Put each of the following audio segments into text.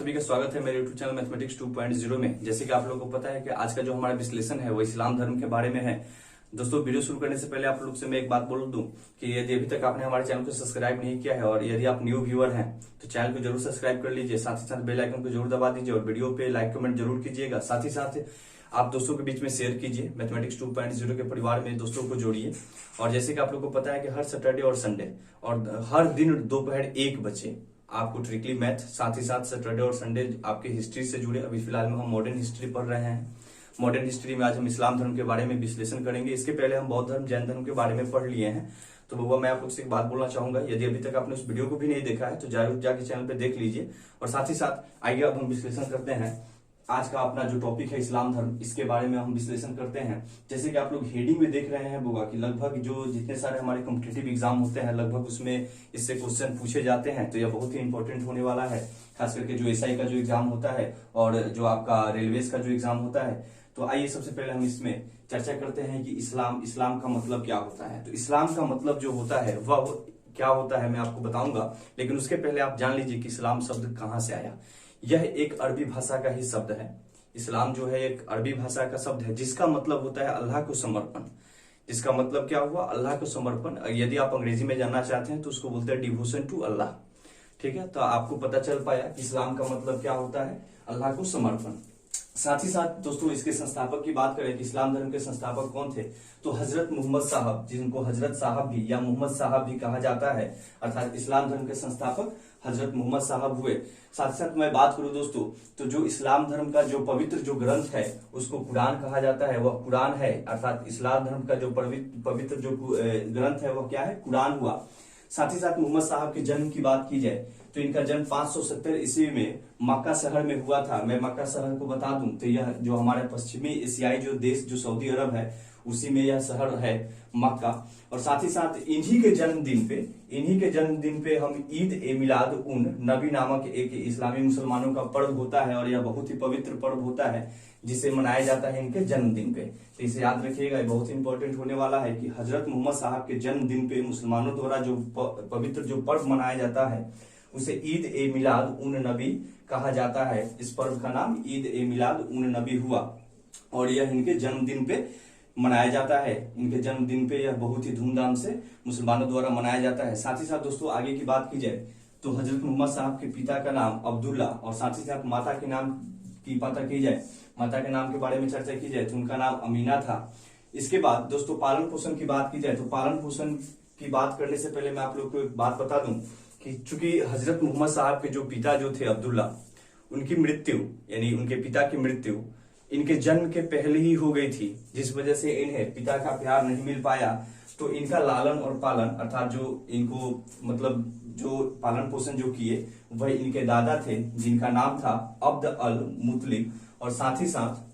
सभी का स्वागत है मेरे यूट्यूब चैनल मैथमेटिक्स 2.0 में। जैसे कि आप लोगों को पता है कि आज का जो हमारा विश्लेषण है वो इस्लाम धर्म के बारे में है। दोस्तों, वीडियो शुरू करने से पहले आप लोग से मैं एक बात बोल दूं कि यदि अभी तक आपने हमारे चैनल को सब्सक्राइब नहीं किया है और यदि आप न्यू व्यूअर हैं तो चैनल को जरूर सब्सक्राइब कर लीजिए, साथ ही साथ बेल आइकन को जरूर दबा दीजिए और वीडियो पे लाइक कमेंट जरूर कीजिएगा। साथ ही साथ आप दोस्तों के बीच में शेयर कीजिए, मैथमेटिक्स 2.0 के परिवार में दोस्तों को जोड़िए। और जैसे कि आप लोग को पता है कि हर सैटरडे और संडे और हर दिन दोपहर 1 बजे आपको ट्रिकली मैथ, साथ ही साथ सैटरडे और संडे आपके हिस्ट्री से जुड़े। अभी फिलहाल में हम मॉडर्न हिस्ट्री पढ़ रहे हैं। मॉडर्न हिस्ट्री में आज हम इस्लाम धर्म के बारे में विश्लेषण करेंगे। इसके पहले हम बौद्ध धर्म, जैन धर्म के बारे में पढ़ लिए हैं। तो बउआ, मैं आप लोग से एक बात बोलना चाहूंगा, यदि अभी तक आपने उस वीडियो को भी नहीं देखा है तो जरूर जाके चैनल पे देख लीजिए। और साथ ही साथ आइए अब हम विश्लेषण करते हैं। आज का अपना जो टॉपिक है इस्लाम धर्म, इसके बारे में हम विश्लेषण करते हैं। जैसे कि आप लोग हेडिंग में देख रहे हैं बुआ कि लगभग जो जितने सारे हमारे कॉम्पिटिटिव एग्जाम होते हैं लगभग उसमें इससे क्वेश्चन पूछे जाते हैं। तो यह बहुत ही इंपॉर्टेंट होने वाला है, खास करके जो एसआई का जो एग्जाम होता है और जो आपका रेलवेज का जो एग्जाम होता है। तो आइए सबसे पहले हम इसमें चर्चा करते हैं कि इस्लाम का मतलब क्या होता है। तो इस्लाम का मतलब जो होता है वह क्या होता है मैं आपको बताऊंगा, लेकिन उसके पहले आप जान लीजिए कि इस्लाम शब्द कहां से आया। यह एक अरबी भाषा का ही शब्द है। इस्लाम जो है एक अरबी भाषा का शब्द है जिसका मतलब होता है अल्लाह को समर्पण। जिसका मतलब क्या हुआ? अल्लाह को समर्पण। यदि आप अंग्रेजी में जानना चाहते हैं तो उसको बोलते हैं डिवोशन टू अल्लाह। ठीक है, तो आपको पता चल पाया कि इस्लाम का मतलब क्या होता है, अल्लाह को समर्पण। साथ ही साथ दोस्तों इसके संस्थापक की बात करें कि इस्लाम धर्म के संस्थापक कौन थे, तो हजरत मोहम्मद साहब, जिनको हजरत साहब भी या मोहम्मद साहब भी कहा जाता है, अर्थात इस्लाम धर्म के संस्थापक हजरत मोहम्मद साहब हुए। साथ ही साथ मैं बात करूं दोस्तों तो जो इस्लाम धर्म का जो पवित्र जो ग्रंथ है उसको कुरान कहा जाता है, वह कुरान है। अर्थात इस्लाम धर्म का जो पवित्र जो ग्रंथ है वह क्या है, कुरान हुआ। साथ ही साथ मोहम्मद साहब के जन्म की बात की जाए तो इनका जन्म 570 ईस्वी में मक्का शहर में हुआ था। मैं मक्का शहर को बता दूं तो यह जो हमारे पश्चिमी एशियाई जो देश जो सऊदी अरब है उसी में यह शहर है मक्का। और साथ ही साथ इन्हीं के जन्मदिन पे हम ईद ए मिलाद उन नबी नामक एक इस्लामी मुसलमानों का पर्व होता है और यह बहुत ही पवित्र पर्व होता है जिसे मनाया जाता है इनके जन्मदिन पे। तो इसे याद रखिएगा, बहुत इंपॉर्टेंट होने वाला है कि हजरत मोहम्मद साहब के जन्मदिन पे मुसलमानों द्वारा जो पवित्र जो पर्व मनाया जाता है उसे ईद ए मिलाद उन नबी कहा जाता है। इस पर्व का नाम ईद ए मिलाद उन नबी हुआ और यह इनके जन्मदिन पे मनाया जाता है। इनके जन्मदिन पे यह बहुत ही धूमधाम से मुसलमानों द्वारा मनाया जाता है। साथ ही साथ दोस्तों आगे की बात की जाए तो हजरत मोहम्मद साहब के पिता का नाम अब्दुल्ला और साथ ही साथ माता के नाम की पता की जाए, माता के नाम के बारे में चर्चा की जाए तो उनका नाम अमीना था। इसके बाद दोस्तों पालन पोषण की बात की जाए तो पालन पोषण की बात करने से पहले मैं आप लोग को एक बात बता दूं कि चूंकि हजरत मोहम्मद साहब के जो पिता जो थे अब्दुल्ला, उनकी मृत्यु यानी उनके पिता की मृत्यु इनके जन्म के पहले ही हो गई थी, जिस वजह से इन्हें पिता का प्यार नहीं मिल पाया। तो इनका लालन और पालन अर्थात जो इनको मतलब जो पालन पोषण जो किए वह इनके दादा थे जिनका नाम था अब्द अल मुतलिब। और साथ ही साथ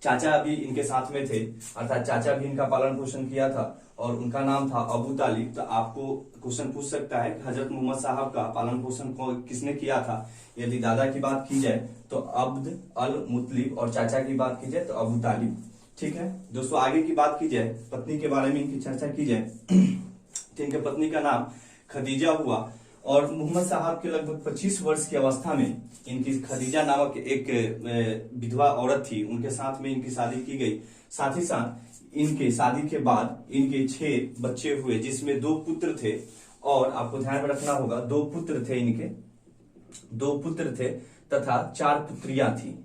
चाचा भी इनके साथ में थे, अर्थात चाचा भी इनका पालन पोषण किया था और उनका नाम था अबू तालिब। तो आपको क्वेश्चन पूछ सकता है कि हजरत मोहम्मद साहब का पालन पोषण किसने किया था। यदि दादा की बात की जाए तो अब्द अल मुतलिब और चाचा की बात की जाए तो अबू तालिब। ठीक है दोस्तों, आगे की बात की जाए, पत्नी के बारे में इनकी चर्चा की जाए तो इनके पत्नी का नाम खदीजा हुआ और मोहम्मद साहब के लगभग 25 वर्ष की अवस्था में इनकी खदीजा नामक एक विधवा औरत थी, उनके साथ में इनकी शादी की गई। साथ ही साथ इनके शादी के बाद इनके 6 बच्चे हुए जिसमें 2 पुत्र थे और आपको ध्यान में रखना होगा 2 पुत्र थे इनके, 2 पुत्र थे तथा 4 पुत्रियां थी,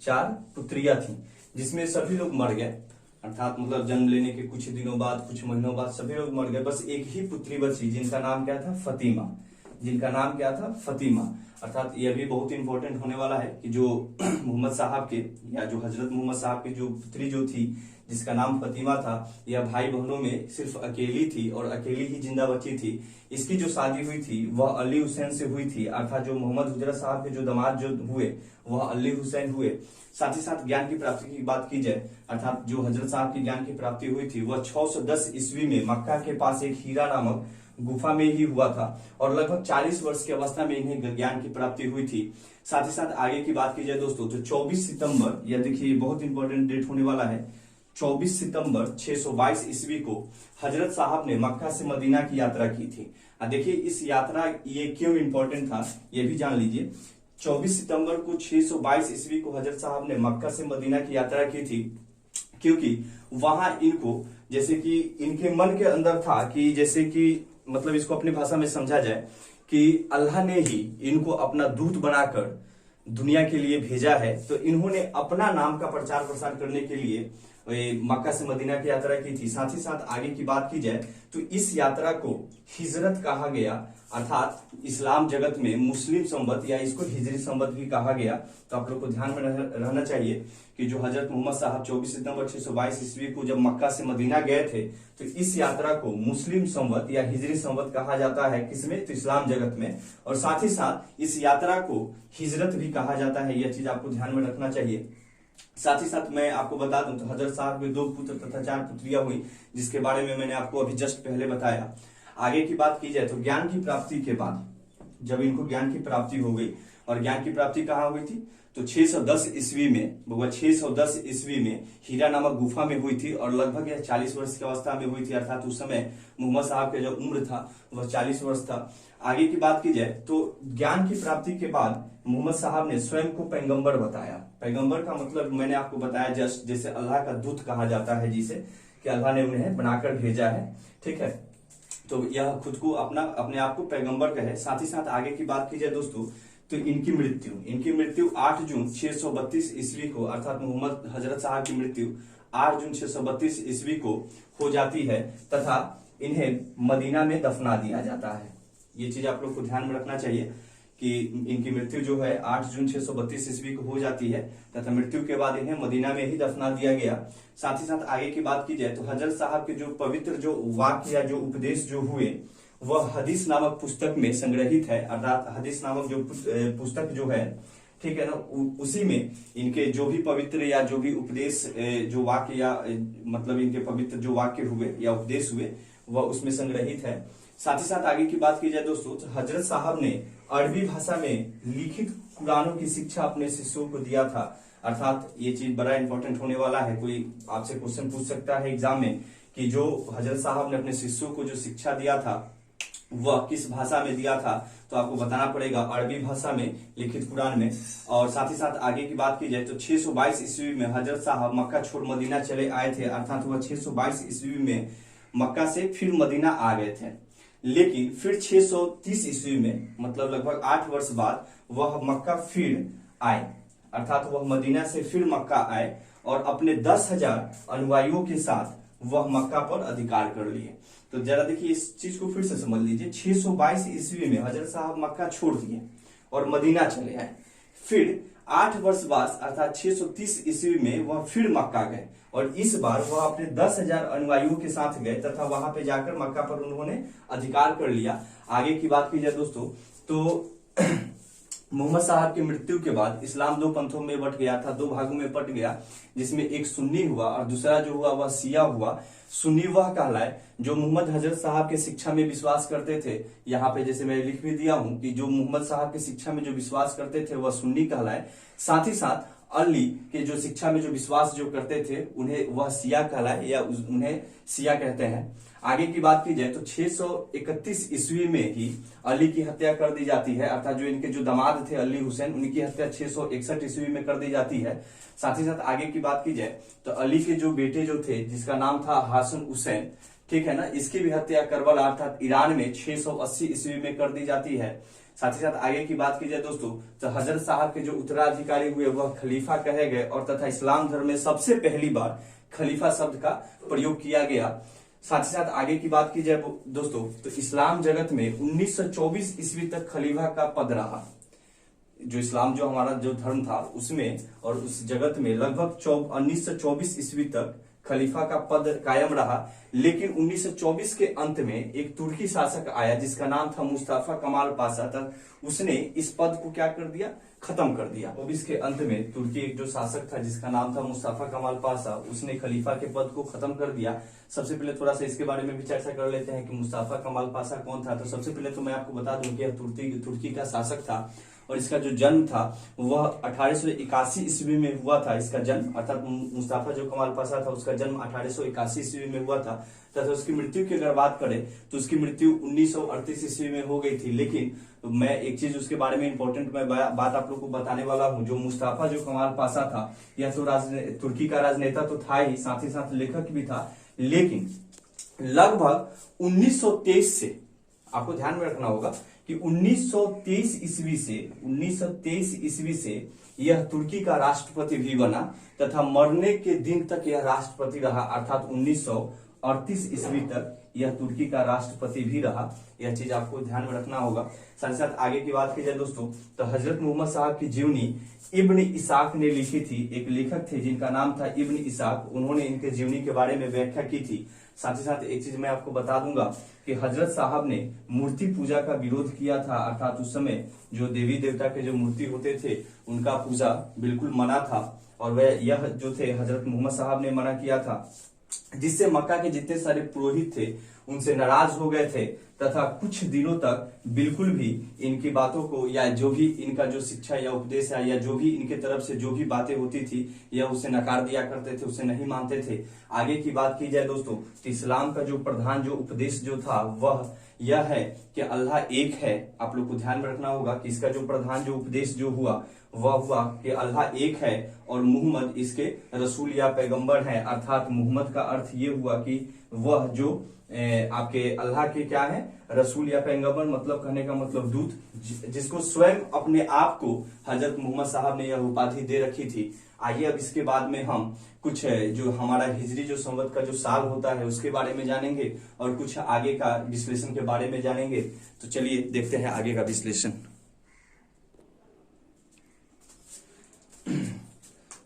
4 पुत्रियां थी जिसमें सभी लोग मर गए। अर्थात मतलब जन्म लेने के कुछ दिनों बाद, कुछ महीनों बाद सभी लोग मर गए। बस एक ही पुत्री बची जिनका नाम क्या था, फतीमा। जिनका नाम क्या था, फतीमा। अर्थात यह भी बहुत इंपॉर्टेंट होने वाला है कि जो मोहम्मद साहब के या जो हजरत मोहम्मद साहब की जो पुत्री जो थी जिसका नाम फतीमा था, यह भाई बहनों में सिर्फ अकेली थी और अकेली ही जिंदा बची थी। इसकी जो शादी हुई थी वह अली हुसैन से हुई थी, अर्थात जो मोहम्मद हुजरा साहब के जो दामाद जो हुए वह अली हुसैन हुए। साथ ही साथ ज्ञान की प्राप्ति की बात की जाए, अर्थात जो हजरत साहब की ज्ञान की प्राप्ति हुई थी वह 610 ईस्वी में मक्का के पास एक हीरा नामक गुफा में ही हुआ था और लगभग 40 वर्ष की अवस्था में इन्हें ज्ञान की प्राप्ति हुई थी। साथ ही साथ आगे की बात की जाए दोस्तों तो 24 सितंबर, यह देखिए बहुत इंपॉर्टेंट डेट होने वाला है, 24 सितंबर 622 ईस्वी को हजरत साहब ने मक्का से मदीना की यात्रा की थी। देखिए इस यात्रा ये क्यों इंपॉर्टेंट था ये भी जान लीजिए। 24 सितंबर को 622 ईस्वी को हजरत साहब ने मक्का से मदीना की यात्रा की थी, क्योंकि वहां इनको जैसे कि इनके मन के अंदर था कि जैसे कि मतलब इसको अपनी भाषा में समझा जाए कि अल्लाह ने ही इनको अपना दूत बनाकर दुनिया के लिए भेजा है। तो इन्होंने अपना नाम का प्रचार प्रसार करने के लिए मक्का से मदीना की यात्रा की थी। साथ ही साथ आगे की बात की जाए तो इस यात्रा को हिजरत कहा गया, अर्थात इस्लाम जगत में मुस्लिम संवत या इसको हिजरी संवत भी कहा गया। तो आप लोग को ध्यान में रहना चाहिए कि जो हजरत मोहम्मद साहब 24 सितंबर 622 ईस्वी को जब मक्का से मदीना गए थे, तो इस यात्रा को मुस्लिम संवत या हिजरी संवत कहा जाता है। किसमें? तो इस्लाम जगत में। और साथ ही साथ इस यात्रा को हिजरत भी कहा जाता है, यह चीज आपको ध्यान में रखना चाहिए। साथ ही साथ मैं आपको बता दूं तो हजरत साहब के 2 पुत्र तथा 4 पुत्रियां हुई, जिसके बारे में मैंने आपको अभी जस्ट पहले बताया। आगे की बात की जाए तो ज्ञान की प्राप्ति के बाद जब इनको ज्ञान की प्राप्ति हो गई, और ज्ञान की प्राप्ति कहाँ हुई थी? तो 610 ईस्वी में, 610 ईस्वी में हीरा नामक गुफा में हुई थी, और लगभग यह 40 वर्ष की अवस्था में हुई थी, अर्थात उस समय मोहम्मद साहब का जो उम्र था वह 40 वर्ष था। आगे की बात की जाए तो ज्ञान की प्राप्ति के बाद मोहम्मद साहब ने स्वयं को पैगंबर बताया। पैगंबर का मतलब मैंने आपको बताया जस्ट, जैसे अल्लाह का दूत कहा जाता है जिसे, कि अल्लाह ने उन्हें बनाकर भेजा है, ठीक है। तो यह खुद को अपने आप को पैगंबर कहे। साथ ही साथ आगे की बात की जाए दोस्तों तो इनकी मृत्यु 8 जून 632 ईस्वी को, अर्थात मोहम्मद हजरत साहब की मृत्यु 8 जून 632 ईस्वी को हो जाती है, तथा इन्हें मदीना में दफना दिया जाता है। ये चीज आप लोग को ध्यान में रखना चाहिए कि इनकी मृत्यु जो है 8 जून 632 ईस्वी को हो जाती है, तथा मृत्यु के बाद इन्हें मदीना में ही दफना दिया गया। साथ ही साथ आगे की बात की जाए तो हजरत साहब के जो पवित्र जो वाक्य या जो उपदेश जो हुए वह हदीस नामक पुस्तक में संग्रहित है, अर्थात हदीस नामक जो पुस्तक जो है, ठीक है ना, उसी में इनके जो भी पवित्र या जो भी उपदेश जो वाक्य या मतलब इनके पवित्र जो वाक्य हुए या उपदेश हुए वह उसमें संग्रहित है। साथ ही साथ आगे की बात की जाए दोस्तों तो हजरत साहब ने अरबी भाषा में लिखित कुरानों की शिक्षा अपने शिष्यों को दिया था, अर्थात ये चीज बड़ा इंपॉर्टेंट होने वाला है। कोई आपसे क्वेश्चन पूछ सकता है एग्जाम में कि जो हजरत साहब ने अपने शिष्यों को जो शिक्षा दिया था वह किस भाषा में दिया था, तो आपको बताना पड़ेगा अरबी भाषा में लिखित कुरान में। और साथ ही साथ आगे की बात की जाए तो 622 ईस्वी में हजरत साहब मक्का छोड़ मदीना चले आए थे, अर्थात वह 622 ईस्वी में मक्का से फिर मदीना आ गए थे। लेकिन फिर 630 ईस्वी में, मतलब लगभग 8 वर्ष बाद वह मक्का फिर आए, अर्थात वह मदीना से फिर मक्का आए और अपने 10,000 अनुयायियों के साथ वह मक्का पर अधिकार कर लिए। तो जरा देखिए इस चीज को फिर से समझ लीजिए। 622 ईस्वी में हजरत साहब मक्का छोड़ दिए और मदीना चले आए। फिर 8 वर्ष बाद अर्थात 630 ईस्वी में वह फिर मक्का गए, और इस बार वह अपने 10,000 अनुयायियों के साथ गए तथा वहां पे जाकर मक्का पर उन्होंने अधिकार कर लिया। आगे की बात की जाए दोस्तों तो मोहम्मद साहब की मृत्यु के बाद इस्लाम 2 पंथों में बट गया था, 2 भागों में बट गया, जिसमें एक सुन्नी हुआ और दूसरा जो हुआ वह शिया हुआ। सुन्नी वह कहलाए जो मोहम्मद हजरत साहब के शिक्षा में विश्वास करते थे, यहाँ पे जैसे मैं लिख भी दिया हूं कि जो मोहम्मद साहब के शिक्षा में जो विश्वास करते थे वह सुन्नी कहलाए। साथ ही साथ अली के जो शिक्षा में जो विश्वास जो करते थे उन्हें वह शिया कहलाए या उन्हें शिया कहते हैं। आगे की बात की जाए तो 631 ईस्वी में ही अली की हत्या कर दी जाती है, अर्थात जो इनके जो दामाद थे अली हुसैन, उनकी हत्या 661 ईस्वी में कर दी जाती है। साथ ही साथ आगे की बात की जाए तो अली के जो बेटे जो थे जिसका नाम था हसन हुसैन, ठीक है ना, इसकी भी हत्या करबला अर्थात ईरान में 680 ईस्वी में कर दी जाती है। साथ ही साथ आगे की बात की जाए दोस्तों तो हजरत साहब के जो उत्तराधिकारी हुए वह खलीफा कहे गए, और तथा इस्लाम धर्म में सबसे पहली बार खलीफा शब्द का प्रयोग किया गया। साथ ही साथ आगे की बात की जाए दोस्तों तो इस्लाम जगत में 1924 ईस्वी तक खलीफा का पद रहा। जो इस्लाम जो हमारा जो धर्म था उसमें और उस जगत में लगभग 1924 ईस्वी तक खलीफा का पद कायम रहा। लेकिन 1924 के अंत में एक तुर्की शासक आया जिसका नाम था मुस्तफा कमाल पाशा था, उसने इस पद को क्या कर दिया, खत्म कर दिया। 24 के अंत में तुर्की एक जो शासक था जिसका नाम था मुस्तफा कमाल पाशा, उसने खलीफा के पद को खत्म कर दिया। सबसे पहले थोड़ा सा इसके बारे में भी चर्चा कर लेते हैं कि मुस्तफा कमाल पाशा कौन था। तो सबसे पहले तो मैं आपको बता दूं कि तुर्की का शासक था और इसका जो जन्म था वह 1881 ईस्वी में हुआ था। इसका जन्म अर्थात मुस्तफा जो कमाल पाशा था उसका जन्म 1881 ईस्वी में हुआ था तथा उसकी मृत्यु की अगर बात करें तो उसकी मृत्यु 1938 ईस्वी में हो गई थी। लेकिन मैं एक चीज उसके बारे में इंपॉर्टेंट मैं बात आप लोग को बताने वाला हूं। जो मुस्तफा जो कमाल पाशा था यह तो तुर्की का राजनेता तो था ही, साथ लेखक भी था। लेकिन लगभग 1923 से आपको ध्यान में रखना होगा कि 1923 ईस्वी से यह तुर्की का राष्ट्रपति भी बना तथा मरने के दिन तक यह राष्ट्रपति रहा, अर्थात 1938 ईस्वी तक यह तुर्की का राष्ट्रपति भी रहा। यह चीज आपको ध्यान में रखना होगा। साथ ही साथ आगे की बात की जाए दोस्तों तो हजरत मोहम्मद साहब की जीवनी इब्न इसाक ने लिखी थी। एक लेखक थे जिनका नाम था इब्न इसाक, उन्होंने इनके जीवनी के बारे में व्याख्या की थी। साथ ही साथ एक चीज मैं आपको बता दूंगा कि हजरत साहब ने मूर्ति पूजा का विरोध किया था, अर्थात उस समय जो देवी देवता के जो मूर्ति होते थे उनका पूजा बिल्कुल मना था और वह यह जो थे हजरत मोहम्मद साहब ने मना किया था, जिससे मक्का के जितने सारे पुरोहित थे उनसे नाराज हो गए थे तथा कुछ दिनों तक बिल्कुल भी इनकी बातों को या जो भी इनका जो शिक्षा या उपदेश है या जो भी इनके तरफ से जो भी बातें होती थी यह उसे नकार दिया करते थे, उसे नहीं मानते थे। आगे की बात की जाए दोस्तों तो इस्लाम का जो प्रधान जो उपदेश जो था वह यह है कि अल्लाह एक है। आप लोग को ध्यान में रखना होगा कि इसका जो प्रधान जो उपदेश जो हुआ वह हुआ कि अल्लाह एक है और मुहम्मद इसके रसूल या पैगंबर है। अर्थात मुहम्मद का अर्थ ये हुआ कि वह जो आपके अल्लाह के क्या है रसूल या पैगंबर, मतलब कहने का मतलब दूत, जिसको स्वयं अपने आप को हजरत मोहम्मद साहब ने यह उपाधि दे रखी थी। आइए अब इसके बाद में हम कुछ जो हमारा हिजरी जो संवत का जो साल होता है उसके बारे में जानेंगे और कुछ आगे का विश्लेषण के बारे में जानेंगे। तो चलिए देखते हैं आगे का विश्लेषण।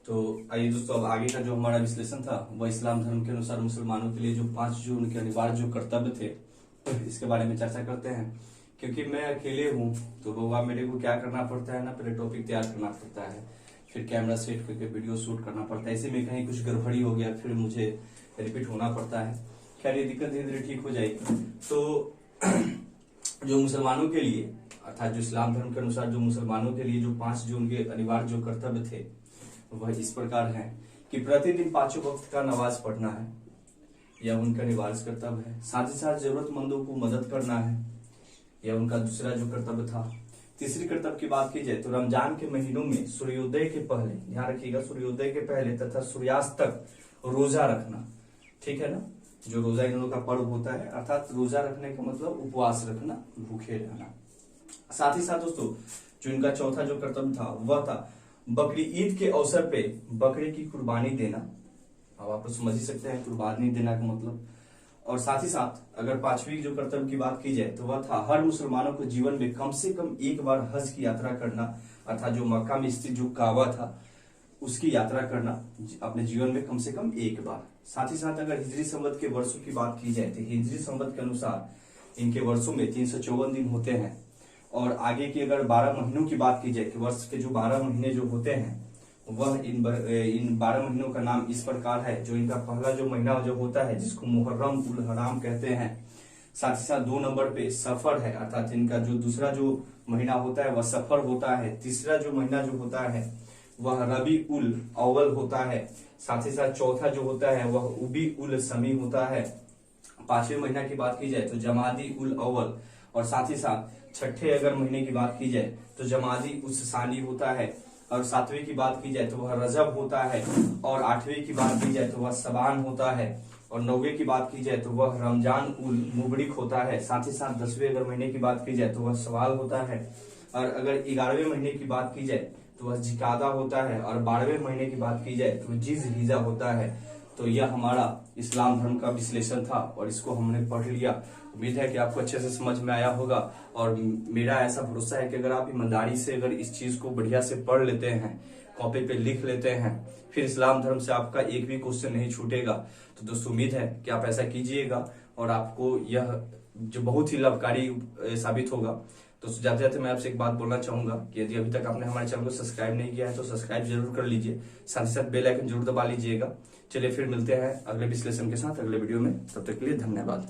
तो आइए दोस्तों अब आगे का जो हमारा विश्लेषण था वह इस्लाम धर्म के अनुसार मुसलमानों के लिए जो 5 जो उनके अनिवार्य जो कर्तव्य थे इसके बारे में चर्चा करते हैं। क्योंकि मैं अकेले हूँ तो बाबा मेरे को क्या करना पड़ता है ना, पहले टॉपिक तैयार करना पड़ता है, फिर कैमरा सेट करके वीडियो शूट करना पड़ता है। ऐसे में कहीं कुछ गड़बड़ी हो गया फिर मुझे रिपीट होना पड़ता है। खैर ये दिक्कत धीरे धीरे ठीक हो जाएगी। तो जो मुसलमानों के लिए अर्थात जो इस्लाम धर्म के अनुसार जो मुसलमानों के लिए जो 5 जो उनके अनिवार्य जो कर्तव्य थे वह इस प्रकार है कि प्रतिदिन 5 वक्त का नमाज पढ़ना है, यह उनका अनिवार्य कर्तव्य है। साथ ही साथ जरूरतमंदों को मदद करना है, यह उनका दूसरा जो कर्तव्य था। तीसरी कर्तव्य की बात की जाए तो रमजान के महीनों में सूर्योदय के पहले, ध्यान रखिएगा, सूर्योदय के पहले तथा सूर्यास्त तक रोजा रखना, ठीक है ना। जो रोजा इन लोगों का पर्व होता है, अर्थात रोजा रखने का मतलब उपवास रखना, भूखे रहना। साथ ही साथ दोस्तों जो इनका चौथा जो कर्तव्य था वह था बकरी ईद के अवसर पे बकरे की कुर्बानी देना। अब आप समझ ही सकते हैं कुर्बानी देना का मतलब। और साथ ही साथ अगर 5वीं जो कर्तव्य की बात की जाए तो वह था हर मुसलमानों को जीवन में कम से कम एक बार हज की यात्रा करना, अर्थात जो मक्का में स्थित जो काबा था उसकी यात्रा करना अपने जीवन में कम से कम एक बार। साथ ही साथ अगर हिजरी संवत के वर्षों की बात की जाए तो हिजरी संवत के अनुसार इनके वर्षों में 354 दिन होते हैं। और आगे की अगर 12 महीनों की बात की जाए कि वर्ष के जो 12 महीने जो होते हैं वह इन 12 महीनों का नाम इस प्रकार है। जो इनका पहला जो महीना जो होता है जिसको मुहर्रम उल हराम कहते हैं। साथ ही साथ 2 नंबर पे सफर है, अर्थात इनका जो दूसरा जो महीना होता है वह सफर होता है। तीसरा जो महीना जो होता है वह रबी उल अव्वल होता है। साथ ही साथ चौथा जो होता है वह उबी उल समी होता है। 5वें महीना की बात की जाए तो जमादी उल अव्वल। और साथ ही साथ 6ठे अगर महीने की बात की जाए तो जमादी उस सानी होता है। और 7वीं की बात की जाए तो वह रजब होता है। और 8वीं की बात की जाए तो वह सबान होता है। और 9वें की बात की जाए तो वह रमजान उल मुबरिक होता है। साथ ही साथ 10वें अगर महीने की बात की जाए तो वह सवाल होता है। और अगर 11वें महीने की बात की जाए तो वह जिकादा होता है। और 12वें महीने की बात की जाए तो जिज हिजा होता है। तो यह हमारा इस्लाम धर्म का विश्लेषण था और इसको हमने पढ़ लिया। उम्मीद है कि आपको अच्छे से समझ में आया होगा और मेरा ऐसा भरोसा है कि अगर आप ईमानदारी से अगर इस चीज को बढ़िया से पढ़ लेते हैं, कॉपी पे लिख लेते हैं, फिर इस्लाम धर्म से आपका एक भी क्वेश्चन नहीं छूटेगा। तो दोस्तों उम्मीद है कि आप ऐसा कीजिएगा और आपको यह जो बहुत ही लाभकारी साबित होगा। तो जाते जाते मैं आपसे एक बात बोलना चाहूंगा कि यदि अभी तक आपने हमारे चैनल को सब्सक्राइब नहीं किया है तो सब्सक्राइब जरूर कर लीजिए, साथ ही साथ बेल आइकन जरूर दबा लीजिएगा। चलिए फिर मिलते हैं अगले विश्लेषण के साथ अगले वीडियो में, तब तक के लिए धन्यवाद।